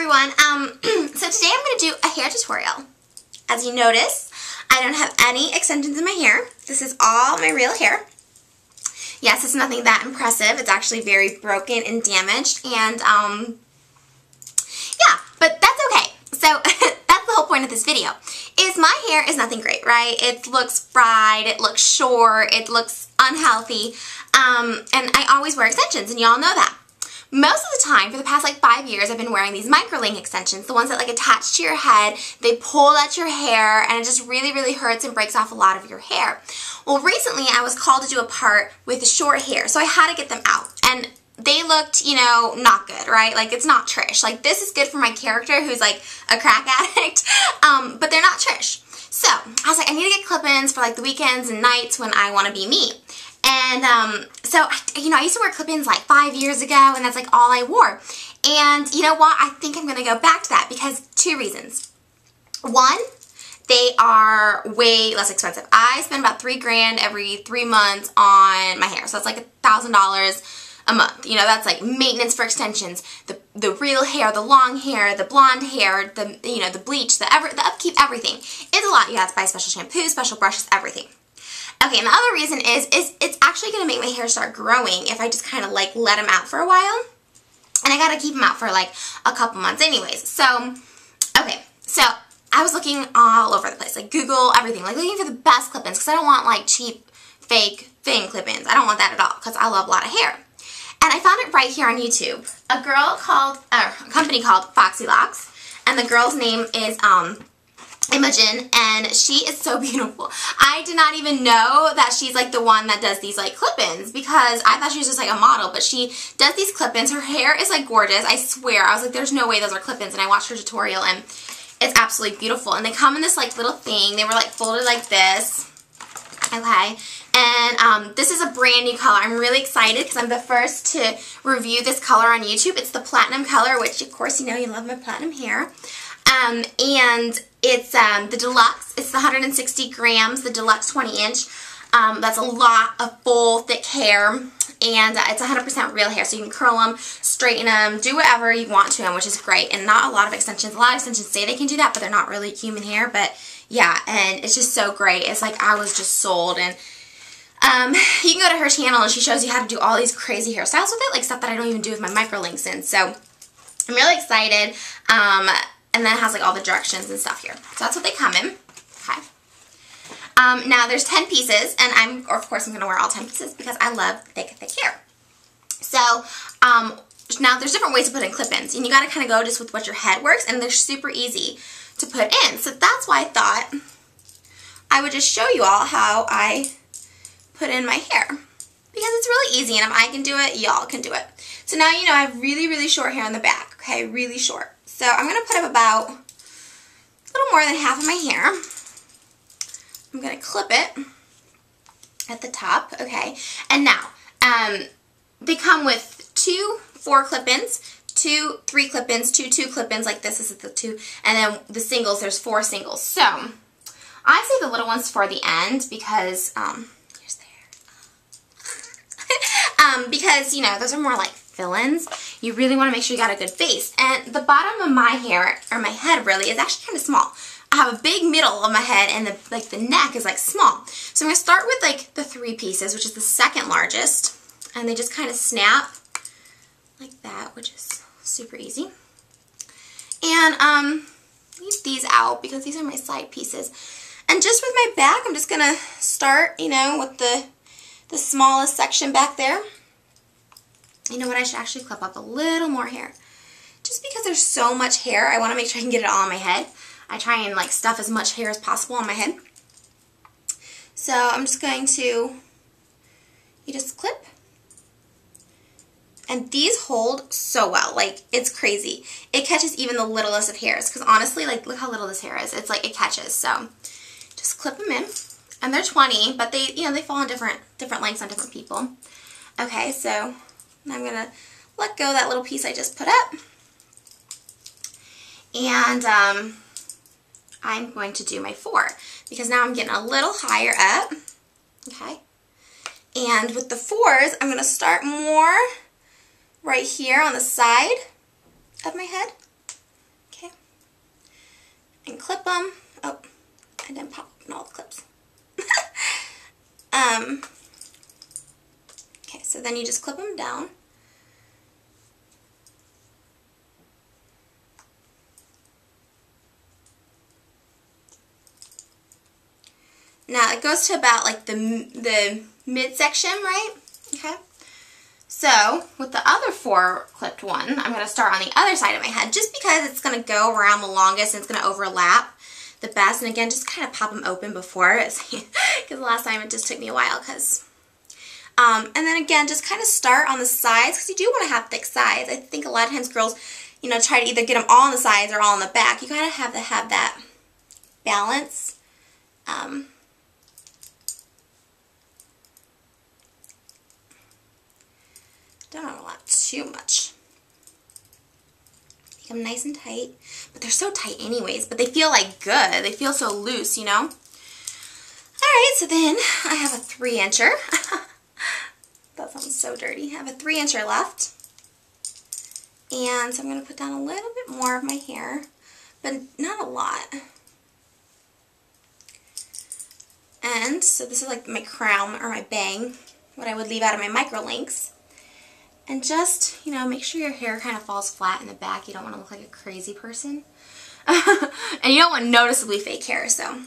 everyone. So today I'm going to do a hair tutorial. As you notice, I don't have any extensions in my hair. This is all my real hair. Yes, it's nothing that impressive. It's actually very broken and damaged, and yeah, but that's okay. So that's the whole point of this video. Is my hair is nothing great, right? It looks fried, it looks short, it looks unhealthy, and I always wear extensions, and y'all know that. Most of the time, for the past like 5 years, I've been wearing these microlink extensions, the ones that like attach to your head, they pull at your hair, and it just really, really hurts and breaks off a lot of your hair. Well, recently I was called to do a part with the short hair, so I had to get them out, and they looked, you know, not good, right? Like, it's not Trish. Like, this is good for my character who's like a crack addict, but they're not Trish. So, I was like, I need to get clip-ins for like the weekends and nights when I want to be me. And so, you know, I used to wear clip-ins like 5 years ago, and that's like all I wore. And you know what? I think I'm going to go back to that because 2 reasons. One, they are way less expensive. I spend about $3 grand every 3 months on my hair. So it's like $1,000 a month. You know, that's like maintenance for extensions, the real hair, the long hair, the blonde hair, the, you know, the bleach, the upkeep, everything. It's a lot. You have to buy special shampoo, special brushes, everything. Okay, and the other reason is it's actually going to make my hair start growing if I just kind of like let them out for a while. And I got to keep them out for like a couple months anyways. So, okay, so I was looking all over the place, like Google, everything, like looking for the best clip-ins because I don't want like cheap, fake thing clip-ins. I don't want that at all because I love a lot of hair. And I found it right here on YouTube. A company called Foxy, and the girl's name is Imogen, and she is so beautiful. I did not even know that she's like the one that does these like clip-ins because I thought she was just like a model, but she does these clip-ins. Her hair is like gorgeous, I swear. I was like, there's no way those are clip-ins, and I watched her tutorial and it's absolutely beautiful. And they come in this like little thing. They were like folded like this. Okay, and this is a brand new color. I'm really excited because I'm the first to review this color on YouTube. It's the platinum color, which of course you know you love my platinum hair. And it's the deluxe. It's the 160 grams, the deluxe 20-inch. That's a lot of full, thick hair, and it's 100% real hair, so you can curl them, straighten them, do whatever you want to them, which is great. And not a lot of extensions. A lot of extensions say they can do that, but they're not really human hair. But yeah, and it's just so great. It's like I was just sold. And you can go to her channel, and she shows you how to do all these crazy hairstyles with it, like stuff that I don't even do with my microlinks in. So I'm really excited. And then it has like all the directions and stuff here. So that's what they come in. Okay. Now there's 10 pieces, and of course I'm going to wear all 10 pieces because I love thick, thick hair. So now there's different ways to put in clip-ins, and you got to kind of go just with what your head works, and they're super easy to put in. So that's why I thought I would just show you all how I put in my hair because it's really easy, and if I can do it, y'all can do it. So now you know I have really, really short hair in the back. Okay, really short. So I'm going to put up about a little more than half of my hair. I'm going to clip it at the top, okay? And now, they come with 2 4 clip-ins, 2 3 clip-ins, 2 2 clip-ins, like this is the 2, and then the singles, there's 4 singles. So, I save the little ones for the end because, here's the hair. Because, you know, those are more like fill-ins. You really want to make sure you got a good face. And the bottom of my hair, or my head really, is actually kind of small. I have a big middle of my head, and the neck is like small. So I'm going to start with like the 3 pieces, which is the second largest. And they just kind of snap like that, which is super easy. And leave these out because these are my side pieces. And just with my back, I'm just going to start, you know, with the smallest section back there. You know what, I should actually clip up a little more hair. Just because there's so much hair, I want to make sure I can get it all on my head. I try and like stuff as much hair as possible on my head. So I'm just going to, you just clip. And these hold so well, like it's crazy. It catches even the littlest of hairs because honestly, like look how little this hair is. It's like it catches. So just clip them in. And they're 20, but they, you know, they fall in different lengths on different people. Okay, so I'm going to let go of that little piece I just put up. And I'm going to do my 4 because now I'm getting a little higher up. Okay. And with the 4s, I'm going to start more right here on the side of my head. then you just clip them down. Now it goes to about like the midsection, right? Okay. So with the other 4 clipped one, I'm going to start on the other side of my head just because it's going to go around the longest and it's going to overlap the best. And again, just kind of pop them open before, because the last time it just took me a while. And then again, just kind of start on the sides because you do want to have thick sides. I think a lot of times girls, you know, try to either get them all on the sides or all on the back. You gotta have that balance. Don't want too much. Make them nice and tight, but they're so tight anyways, but they feel like good. They feel so loose, you know? Alright, so then I have a 3-incher. That sounds so dirty. I have a 3-incher left. And so I'm going to put down a little bit more of my hair, but not a lot. And so this is like my crown or my bang, what I would leave out of my microlinks. And just, you know, make sure your hair kind of falls flat in the back. You don't want to look like a crazy person. And you don't want noticeably fake hair, so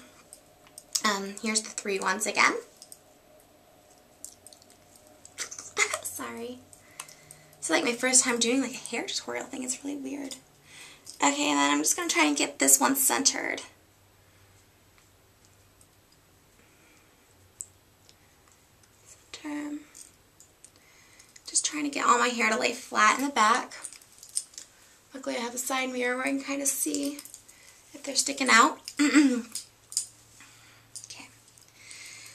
here's the 3 ones again. Sorry. It's like my first time doing like a hair tutorial thing. It's really weird. Okay, and then I'm just going to try and get this one centered. Center. Just trying to get all my hair to lay flat in the back. Luckily I have a side mirror where I can kind of see if they're sticking out. Okay.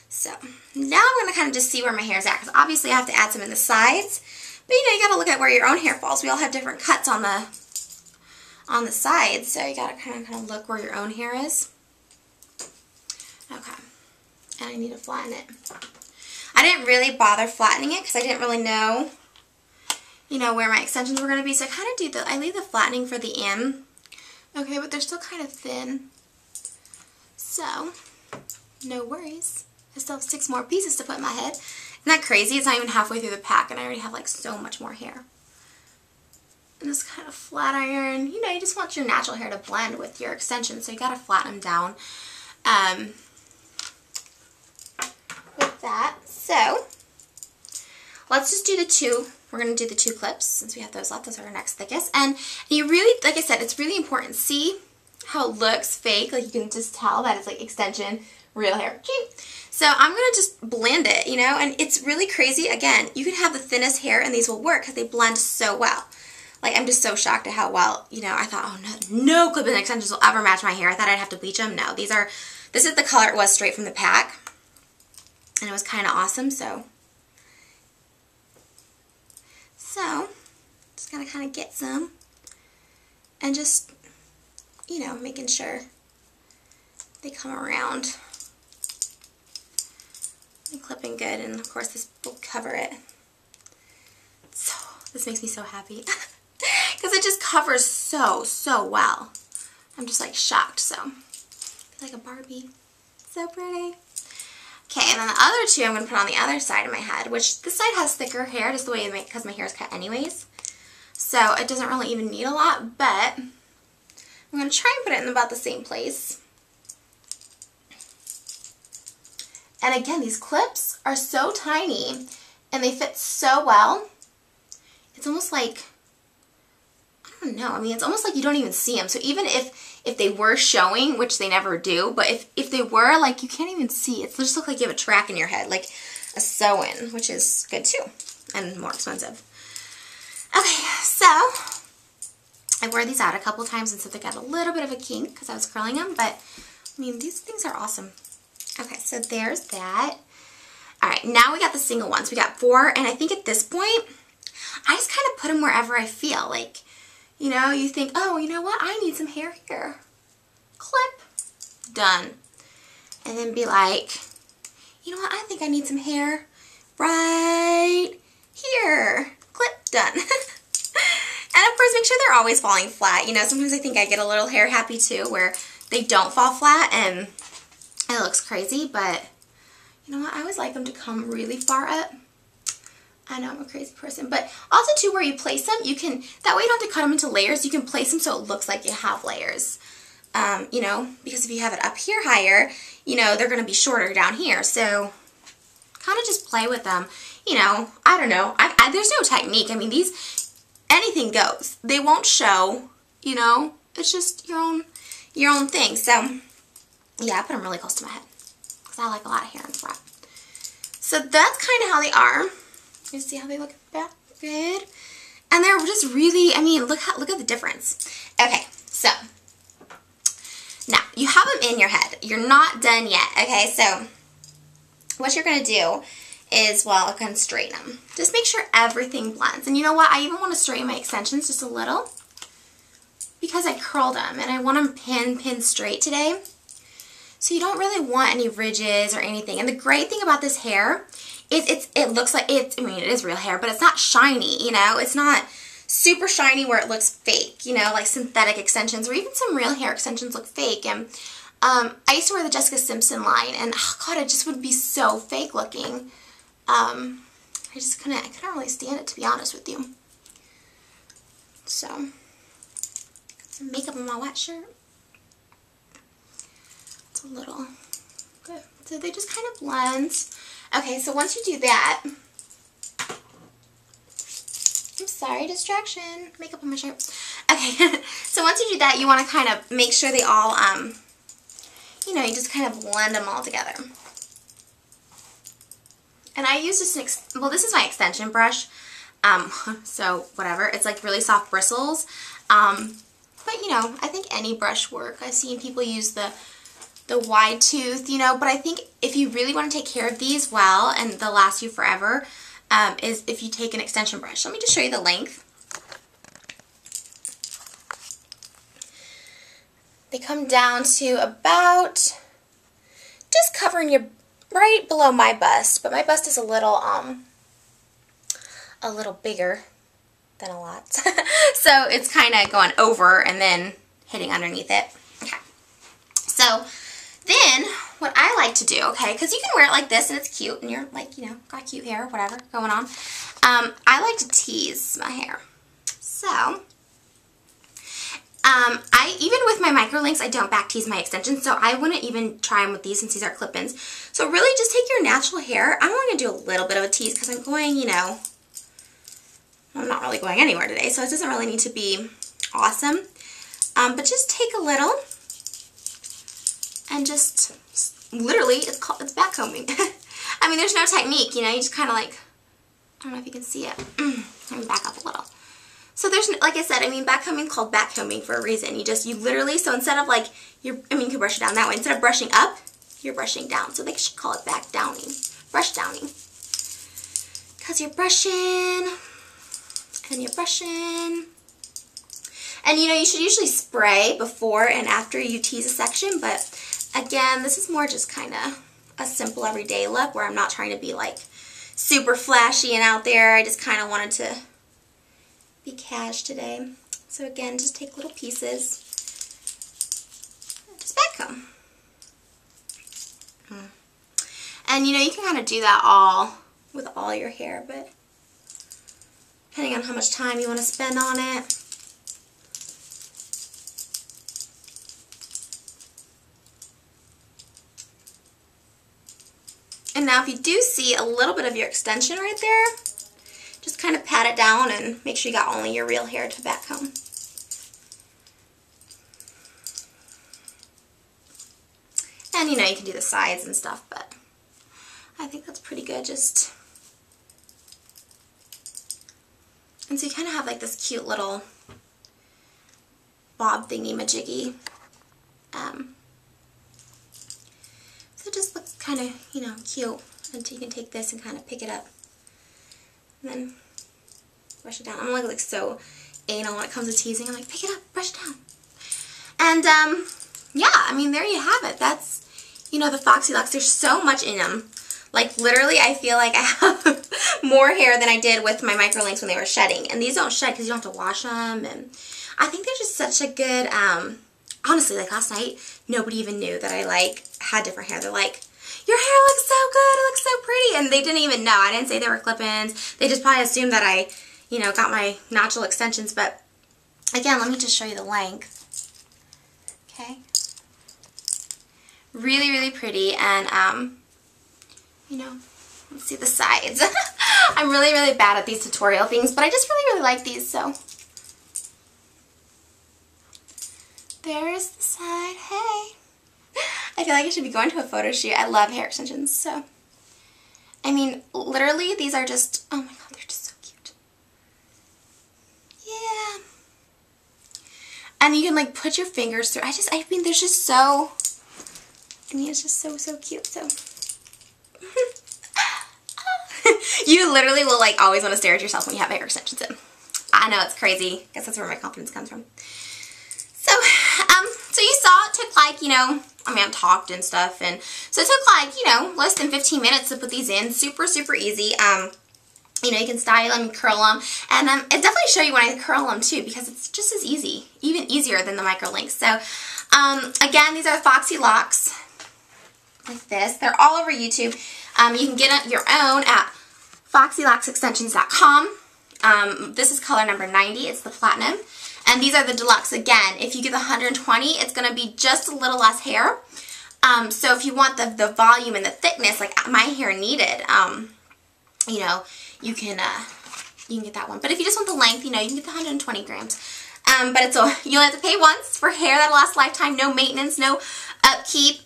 So now I'm going to kind of just see where my hair is at, because obviously I have to add some in the sides. But you know, you got to look at where your own hair falls. We all have different cuts on the sides, so you got to kind of look where your own hair is. Okay. And I need to flatten it. I didn't really bother flattening it because I didn't really know, you know, where my extensions were going to be. So I kind of I leave the flattening for the end. Okay, but they're still kind of thin. So, no worries. I still have 6 more pieces to put in my head. Isn't that crazy? It's not even halfway through the pack and I already have like so much more hair. And this kind of flat iron, you know, you just want your natural hair to blend with your extensions, so you gotta flatten them down. With that, so let's just do the 2. We're gonna do the 2 clips since we have those left. Those are our next thickest. And you really, like I said, it's really important. See how it looks fake? Like you can just tell that it's like extension, real hair. So I'm going to just blend it, you know, and it's really crazy. Again, you can have the thinnest hair and these will work because they blend so well. Like, I'm just so shocked at how well, you know, I thought, oh, no clip-in extensions will ever match my hair. I thought I'd have to bleach them. No, this is the color it was straight from the pack. And it was kind of awesome, so just going to kind of get some and just, you know, making sure they come around. And clipping good, and of course this will cover it. So this makes me so happy because it just covers so well. I'm just like shocked. So I feel like a Barbie. So pretty. Okay, and then the other 2 I'm going to put on the other side of my head, which this side has thicker hair just the way because my hair is cut anyways. So it doesn't really even need a lot, but I'm going to try and put it in about the same place. And again, these clips are so tiny and they fit so well. It's almost like, I don't know, I mean, it's almost like you don't even see them. So even if they were showing, which they never do, but if they were, like, you can't even see. It just looks like you have a track in your head, like a sew-in, which is good too, and more expensive. Okay, so I wore these out a couple times and so they got a little bit of a kink because I was curling them, but I mean, these things are awesome. Okay, so there's that. Alright, now we got the single ones. We got 4, and I think at this point, I just kind of put them wherever I feel. Like, you know, you think, oh, you know what? I need some hair here. Clip. Done. And then be like, you know what? I think I need some hair right here. Clip. Done. And of course, make sure they're always falling flat. You know, sometimes I think I get a little hair happy too, where they don't fall flat, and it looks crazy, but you know what? I always like them to come really far up. I know I'm a crazy person, but also too where you place them, you can, that way you don't have to cut them into layers, you can place them so it looks like you have layers. You know, because if you have it up here higher, you know, they're going to be shorter down here. So kind of just play with them. You know, I don't know. There's no technique. I mean, these, anything goes. They won't show, you know. It's just your own thing. So, yeah, I put them really close to my head because I like a lot of hair in front. So that's kind of how they are. You see how they look back? Good. And they're just really, I mean, look at the difference. Okay, so now you have them in your head. You're not done yet. Okay, so what you're going to do is, well, I'm going to straighten them. Just make sure everything blends. And you know what? I even want to straighten my extensions just a little because I curled them and I want them pin straight today. So you don't really want any ridges or anything. And the great thing about this hair is it looks like it's, I mean, it is real hair, but it's not shiny, you know? It's not super shiny where it looks fake, you know, like synthetic extensions or even some real hair extensions look fake. And I used to wear the Jessica Simpson line, and oh God, it just would be so fake looking. I couldn't really stand it, to be honest with you. So, got some makeup on my white shirt. It's a little good. So they just kind of blend. Okay, so once you do that, I'm sorry, distraction, makeup on my shirt. Okay, so once you do that, you want to kind of make sure they all, you know, you just kind of blend them all together. And I use this, well, this is my extension brush, so whatever. It's like really soft bristles, but you know, I think any brush work. I've seen people use the wide tooth, you know, but I think if you really want to take care of these well and they'll last you forever, is if you take an extension brush. Let me just show you the length. They come down to about just covering your, right below my bust, but my bust is a little bigger than a lot. So it's kind of going over and then hitting underneath it. Okay. So then what I like to do, okay, because you can wear it like this and it's cute and you're like, you know, got cute hair, whatever going on. I like to tease my hair. So even with my microlinks, I don't back tease my extensions, so I wouldn't even try them with these since these are clip-ins. So really just take your natural hair. I'm only going to do a little bit of a tease because I'm going, you know, I'm not really going anywhere today, so it doesn't really need to be awesome. But just take a little and just literally, it's back combing. I mean, there's no technique, you know, you just kind of like, I don't know if you can see it. Let me back up a little. So there's, like I said, I mean, back combing is called back combing for a reason. You literally, so instead of like, I mean, you can brush it down that way. Instead of brushing up, you're brushing down. So they should call it back downing, brush downing. Because you're brushing, and you're brushing. And you know, you should usually spray before and after you tease a section, but again, this is more just kind of a simple everyday look where I'm not trying to be like super flashy and out there. I just kind of wanted to be cash today. So again, just take little pieces and just back comb. And you know, you can kind of do that all with all your hair, but depending on how much time you want to spend on it. And now if you do see a little bit of your extension right there, just kind of pat it down and make sure you got only your real hair to back comb. And you know, you can do the sides and stuff, but I think that's pretty good. Just, and so you kind of have like this cute little bob thingy-majiggy. So it just looks kind of, you know, cute until you can take this and kind of pick it up. And then brush it down. I'm like so anal when it comes to teasing. I'm like, pick it up, brush it down. And yeah, I mean, there you have it. That's, you know, the Foxy locks. There's so much in them. Like literally, I feel like I have more hair than I did with my microlinks when they were shedding. And these don't shed because you don't have to wash them. And I think they're just such a good, honestly, like last night, nobody even knew that I like had different hair. They're like, your hair looks so good, it looks so pretty. And they didn't even know. I didn't say they were clip-ins. They just probably assumed that I, you know, got my natural extensions. But again, let me just show you the length. Okay. Really, really pretty. And, you know, let's see the sides. I'm really, really bad at these tutorial things, but I just really, really like these, so. There's the side. Hey. I feel like I should be going to a photo shoot. I love hair extensions, so. I mean, literally, these are just, oh my god, they're just so cute. Yeah. And you can, like, put your fingers through. I mean, there's just so, I mean, it's just so, so cute, so. You literally will, like, always want to stare at yourself when you have hair extensions in. I know, it's crazy. I guess that's where my confidence comes from. So you saw it took, like, you know, I mean, I talked and stuff, and so it took, like, you know, less than 15 minutes to put these in. Super, super easy. You know, you can style them, curl them, and it definitely show you when I curl them, too, because it's just as easy, even easier than the microlinks. So, again, these are Foxy locks, like this. They're all over YouTube. You can get your own at foxylocksextensions.com. This is color number 90. It's the platinum. And these are the deluxe. Again, if you get the 120, it's going to be just a little less hair. So if you want the volume and the thickness like my hair needed, you know, you can get that one. But if you just want the length, you know, you can get the 120 grams. But it's you only have to pay once for hair that'll last a lifetime. No maintenance, no upkeep.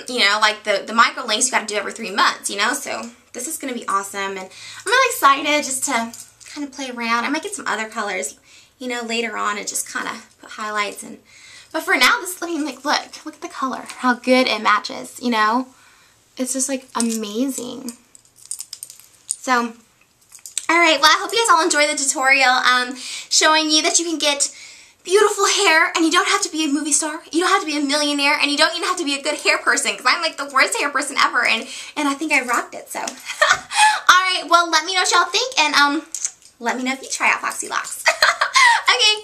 You know, like the microlinks, you got to do every 3 months. You know, so this is going to be awesome, and I'm really excited just to kind of play around. I might get some other colors, you know, later on, and just kind of put highlights and. But for now, this, I mean, like, look at the color, how good it matches. You know, it's just like amazing. So, all right. Well, I hope you guys all enjoy the tutorial, showing you that you can get beautiful hair, and you don't have to be a movie star, you don't have to be a millionaire, and you don't even have to be a good hair person, because I'm like the worst hair person ever, and I think I rocked it, so. Alright, well, let me know what y'all think, and let me know if you try out Foxy Locks. Okay,